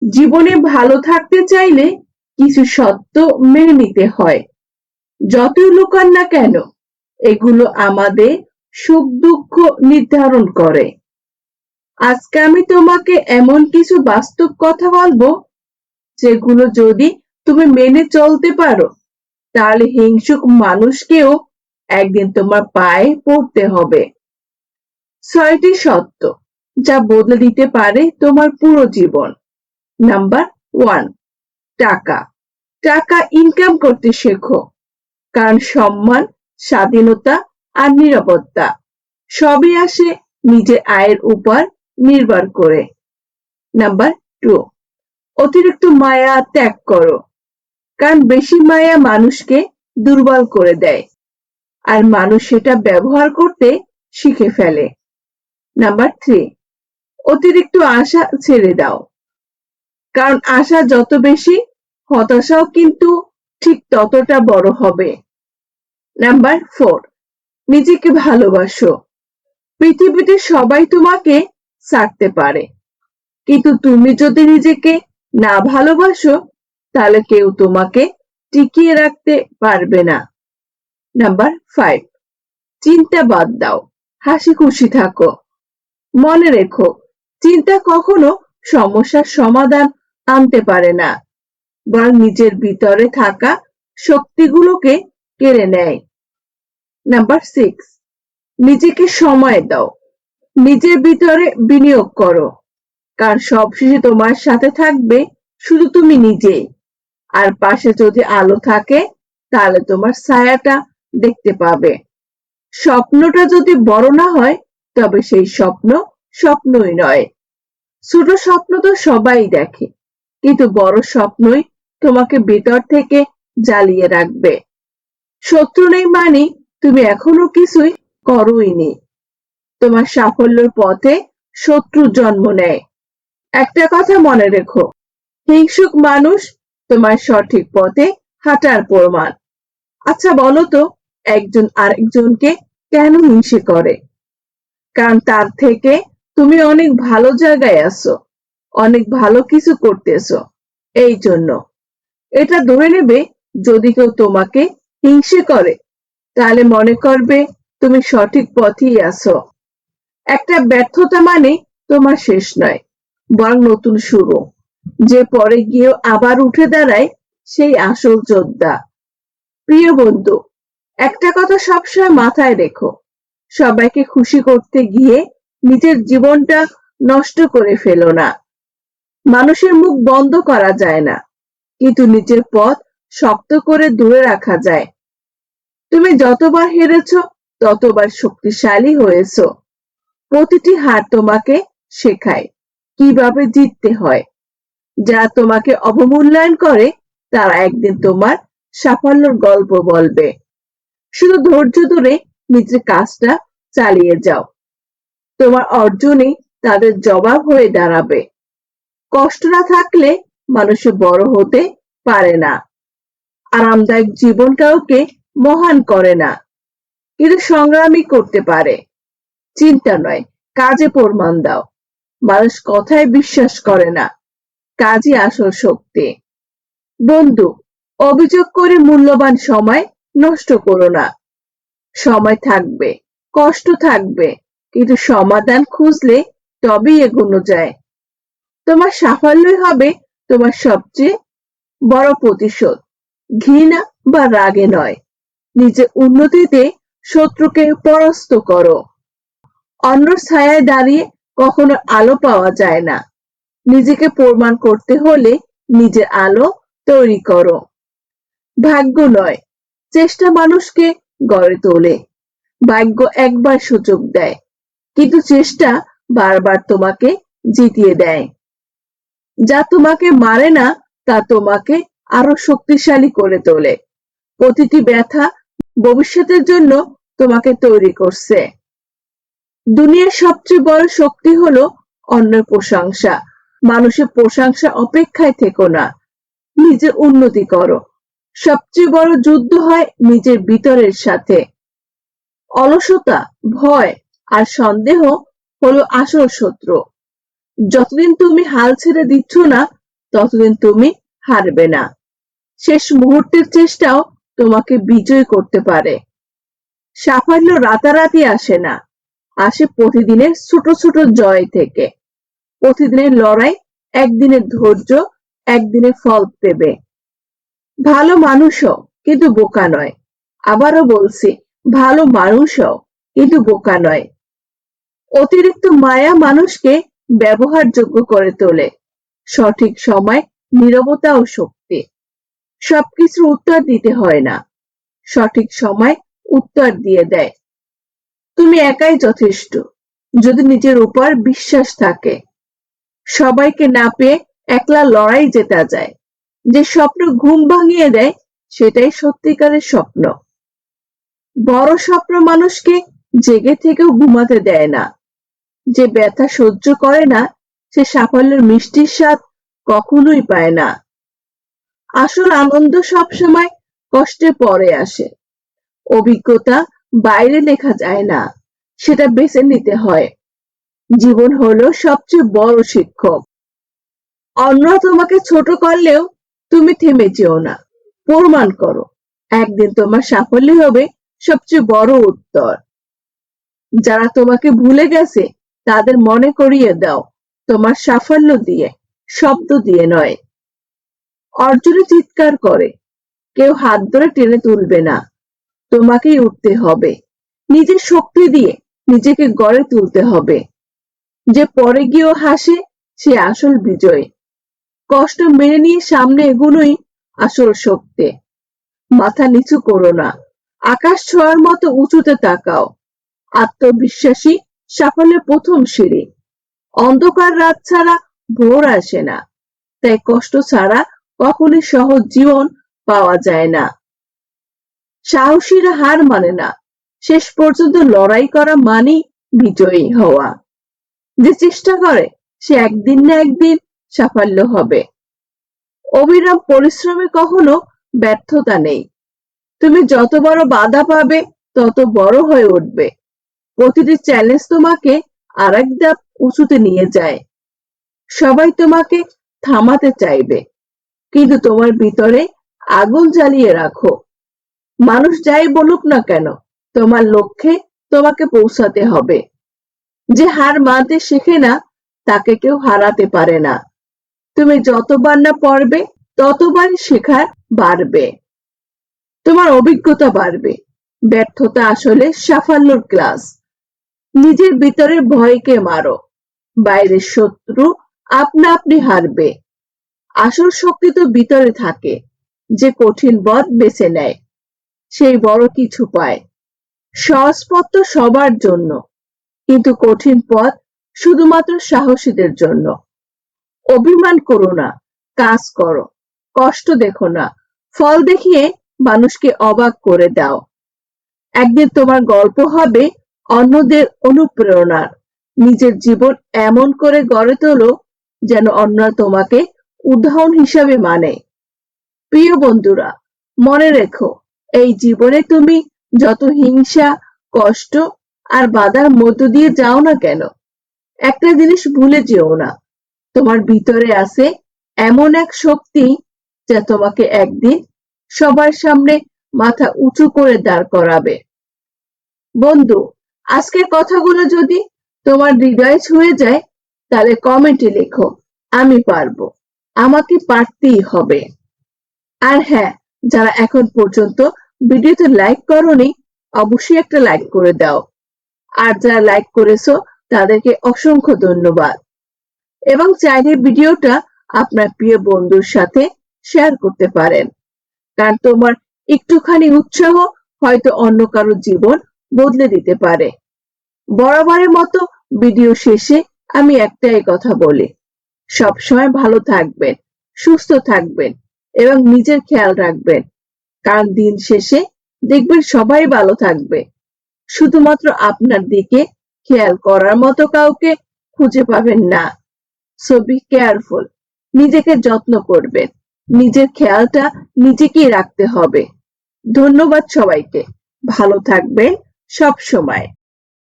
জীবনে ভালো থাকতে চাইলে কিছু সত্য মেনে নিতে হয়। যতই লুকান না কেন, এগুলো আমাদের সুখ দুঃখ নির্ধারণ করে। আজকে আমি তোমাকে এমন কিছু বাস্তব কথা বলবো, যেগুলো যদি তুমি মেনে চলতে পারো, তাহলে হিংসুক মানুষকেও একদিন তোমার পায়ে পড়তে হবে। 6টি সত্য যা বদলে দিতে পারে তোমার পুরো জীবন। নাম্বার 1, টাকা। টাকা ইনকাম করতে শেখো, কারণ সম্মান, স্বাধীনতা আর নিরাপত্তা সবই আসে নিজের আয়ের উপর নির্ভর করে। নাম্বার 2, অতিরিক্ত মায়া ত্যাগ করো, কারণ বেশি মায়া মানুষকে দুর্বল করে দেয়, আর মানুষ সেটা ব্যবহার করতে শিখে ফেলে। নাম্বার 3, অতিরিক্ত আশা ছেড়ে দাও, কারণ আশা যত বেশি, হতাশাও কিন্তু ঠিক ততটা বড় হবে। নাম্বার 4, নিজেকে ভালোবাসো। পৃথিবীতে সবাই তোমাকে ছাড়তে পারে, কিন্তু তুমি যদি নিজেকে না ভালোবাসো, তাহলে কেউ তোমাকে টিকিয়ে রাখতে পারবে না। নাম্বার 5, চিন্তা বাদ দাও, হাসি খুশি থাকো। মনে রেখো, চিন্তা কখনো সমস্যার সমাধান আনতে পারে না, বরং নিজের ভিতরে থাকা শক্তিগুলোকে কেড়ে নেয়। নাম্বার 6, নিজেকে সময় দাও, নিজের ভিতরে বিনিয়োগ করো, কারণ সবশেষে তোমার সাথে থাকবে শুধু তুমি নিজেই। আর পাশে যদি আলো থাকে, তাহলে তোমার ছায়াটা দেখতে পাবে। স্বপ্নটা যদি বড় না হয়, তবে সেই স্বপ্ন স্বপ্নই নয়। ছোট স্বপ্ন তো সবাই দেখে, কিন্তু বড় স্বপ্নই তোমাকে ভেতর থেকে জ্বালিয়ে রাখবে। শত্রু নেই মানে তুমি এখনো কিছুই করোইনি। তোমার সাফল্যের পথে শত্রু জন্ম নেয়। একটা কথা মনে রেখো, হিংসুক মানুষ তোমার সঠিক পথে হাঁটার প্রমাণ। আচ্ছা বলো তো, একজন আরেকজনকে কেন হিংসে করে? কারণ তার থেকে তুমি অনেক ভালো জায়গায় আছো, অনেক ভালো কিছু করতেছো। এই জন্য এটা ধরে নেবে, যদি কেউ তোমাকে হিংসে করে, তাহলে মনে করবে তুমি সঠিক পথেই আছো। একটা ব্যর্থতা মানে তোমার শেষ নয়, বরং নতুন শুরু। যে পরে গিয়েও আবার উঠে দাঁড়ায়, সেই আসল যোদ্ধা। প্রিয় বন্ধু, একটা কথা সবসময় মাথায় রেখো, সবাইকে খুশি করতে গিয়ে নিজের জীবনটা নষ্ট করে ফেলো না। মানুষের মুখ বন্ধ করা যায় না, কিন্তু নিজের পথ শক্ত করে ধরে রাখা যায়। তুমি যতবার হেরেছ, ততবার শক্তিশালী হয়েছ। প্রতিটি হার তোমাকে শেখায় কিভাবে জিততে হয়। যারা তোমাকে অবমূল্যায়ন করে, তারা একদিন তোমার সাফল্যের গল্প বলবে। শুধু ধৈর্য ধরে নিজের কাজটা চালিয়ে যাও, তোমার অর্জনই তাদের জবাব হয়ে দাঁড়াবে। কষ্ট না থাকলে মানুষে বড় হতে পারে না। আরামদায়ক জীবন কাউকে মহান করে না, কিন্তু সংগ্রামী করতে পারে। চিন্তা নয়, কাজে প্রমাণ দাও। মানুষ কথায় বিশ্বাস করে না, কাজই আসল শক্তি। বন্ধু, অভিযোগ করে মূল্যবান সময় নষ্ট করো না। সময় থাকবে, কষ্ট থাকবে, কিন্তু সমাধান খুঁজলে তবেই এগোনো যায়। তোমার সাফল্যই হবে তোমার সবচেয়ে বড় প্রতিশোধ, ঘৃণা বা রাগে নয়। নিজের উন্নতিতে শত্রুকে পরাস্ত করো। অন্যর ছায়ায় দাঁড়িয়ে কখনো আলো পাওয়া যায় না। নিজেকে প্রমাণ করতে হলে নিজের আলো তৈরি করো। ভাগ্য নয়, চেষ্টা মানুষকে গড়ে তোলে। ভাগ্য একবার সুযোগ দেয়, কিন্তু চেষ্টা বারবার তোমাকে জিতিয়ে দেয়। যা তোমাকে মারে না, তা তোমাকে আরো শক্তিশালী করে তোলে। প্রতিটি ব্যথা ভবিষ্যতের জন্য তোমাকে তৈরি করছে। দুনিয়ার সবচেয়ে বড় শক্তি হলো অন্যের প্রশংসা। মানুষের প্রশংসা অপেক্ষায় থেকো না, নিজের উন্নতি করো। সবচেয়ে বড় যুদ্ধ হয় নিজের ভিতরের সাথে। অলসতা, ভয় আর সন্দেহ হলো আসল শত্রু। যতদিন তুমি হাল ছেড়ে দিচ্ছ না, ততদিন তুমি হারবে না। শেষ মুহূর্তের চেষ্টাও তোমাকে বিজয় করতে পারে। সাফল্য রাতারাতি আসে না, আসে প্রতিদিনের ছোট ছোট জয় থেকে। প্রতিদিনের লড়াই একদিনের ধৈর্য একদিনে ফল দেবে। ভালো মানুষও কিন্তু বোকা নয়। আবারও বলছি, ভালো মানুষও কিন্তু বোকা নয়। অতিরিক্ত মায়া মানুষকে ব্যবহারযোগ্য করে তোলে। সঠিক সময় নীরবতাও শক্তি। সবকিছুর উত্তর দিতে হয় না, সঠিক সময় উত্তর দিয়ে দেয়। তুমি একাই যথেষ্ট, যদি নিজের উপর বিশ্বাস থাকে। সবাইকে না পেয়ে একলা লড়াই জেতা যায়। যে স্বপ্ন ঘুম ভাঙিয়ে দেয়, সেটাই সত্যিকারের স্বপ্ন। বড় স্বপ্ন মানুষকে জেগে থেকেও ঘুমাতে দেয় না। যে ব্যথা সহ্য করে না, সে সাফল্যের মিষ্টির স্বাদ কখনোই পায় না। আসল আনন্দ সবসময় কষ্টের পরে আসে। অভিজ্ঞতা বাইরে লেখা যায় না, সেটা বেছে নিতে হয়। জীবন হলো সবচেয়ে বড় শিক্ষক। অন্যরা তোমাকে ছোট করলেও তুমি থেমে যেও না, প্রমাণ করো। একদিন তোমার সাফল্য হবে সবচেয়ে বড় উত্তর। যারা তোমাকে ভুলে গেছে তাদের মনে করিয়ে দাও, তোমার সাফল্য দিয়ে, শব্দ দিয়ে নয়। অর্জুনে চিৎকার করে, কেউ হাত ধরে টেনে তুলবে না, তোমাকেই উঠতে হবে। নিজের শক্তি দিয়ে নিজেকে গড়ে তুলতে হবে। যে পরে গিয়েও হাসে, সে আসল বিজয়। কষ্ট মেনে নিয়ে সামনে এগোনোই আসল শক্তি। মাথা নিচু করো না, আকাশ ছোঁয়ার মতো উঁচুতে তাকাও। আত্মবিশ্বাসী সাফল্যের প্রথম সিঁড়ি। অন্ধকার রাত ছাড়া ভোর আসে না, তাই কষ্ট ছাড়া কখনই সহজ জীবন পাওয়া যায় না। সাহসীরা হার মানে না, শেষ পর্যন্ত লড়াই করা মানেই বিজয়ী হওয়া। যে চেষ্টা করে সে একদিন না একদিন সাফল্য হবে। অবিরাম পরিশ্রমে কখনো ব্যর্থতা নেই। তুমি যত বড় বাধা পাবে তত বড় হয়ে উঠবে। প্রতিটি চ্যালেঞ্জ তোমাকে আরেক ধাপ উঁচুতে নিয়ে যায়। সবাই তোমাকে থামাতে চাইবে, কিন্তু তোমার ভিতরে আগুন জ্বালিয়ে রাখো। মানুষ যাই বলুক না কেন, তোমার লক্ষ্যে তোমাকে পৌঁছাতে হবে। যে হার মানতে শেখে না, তাকে কেউ হারাতে পারে না। তুমি যতবার না পড়বে, ততবার শেখার বাড়বে। তোমার অভিজ্ঞতা বাড়বে। ব্যর্থতা আসলে সাফল্যের ক্লাস। নিজের ভিতরের ভয়কে মারো, বাইরের শত্রু আপনা আপনি হারবে। আসল শক্তি তো ভিতরে থাকে। যে কঠিন পথ বেছে নেয়, সেই বড় কিছু পায়। সহজ পথ তো সবার জন্য, কিন্তু কঠিন পথ শুধুমাত্র সাহসীদের জন্য। অভিমান করো না, কাজ করো। কষ্ট দেখো না, ফল দেখিয়ে মানুষকে অবাক করে দাও। একদিন তোমার গল্প হবে অন্যদের অনুপ্রেরণার। নিজের জীবন এমন করে গড়ে তোলো যেন অন্যরা তোমাকে উদাহরণ হিসাবে মানে। প্রিয় বন্ধুরা, মনে রেখো, এই জীবনে তুমি যত হিংসা, কষ্ট আর বাধার মধ্য দিয়ে যাও না কেন, একটা জিনিস ভুলে যেও না, তোমার ভিতরে আছে এমন এক শক্তি যা তোমাকে একদিন সবার সামনে মাথা উঁচু করে দাঁড় করাবে। বন্ধু, আজকের কথাগুলো যদি তোমার হৃদয়ে ছুঁয়ে যায়, তাহলে কমেন্টে লেখো, আমি পারবো, আমাকে পারতেই হবে। আর হ্যাঁ, যারা এখন পর্যন্ত ভিডিওতে লাইক করোনি, অবশ্যই একটা লাইক করে দাও। আর যারা লাইক করেছো তাদেরকে অসংখ্য ধন্যবাদ। এবং চাইলে ভিডিওটা আপনার প্রিয় বন্ধুর সাথে শেয়ার করতে পারেন, কারণ তোমার একটুখানি উৎসাহ হয়তো অন্য কারো জীবন বদলে দিতে পারে। বরাবরের মতো ভিডিও শেষে আমি একটাই কথা বলি, সবসময় ভালো থাকবেন, সুস্থ থাকবেন এবং নিজের খেয়াল রাখবেন। কারণ দিন শেষে দেখবেন সবাই ভালো থাকবে, শুধুমাত্র আপনার দিকে খেয়াল করার মতো কাউকে খুঁজে পাবেন না। সো বি কেয়ারফুল, নিজেকে যত্ন করবেন। নিজের খেয়ালটা নিজেকেই রাখতে হবে। ধন্যবাদ সবাইকে, ভালো থাকবেন সব সময়।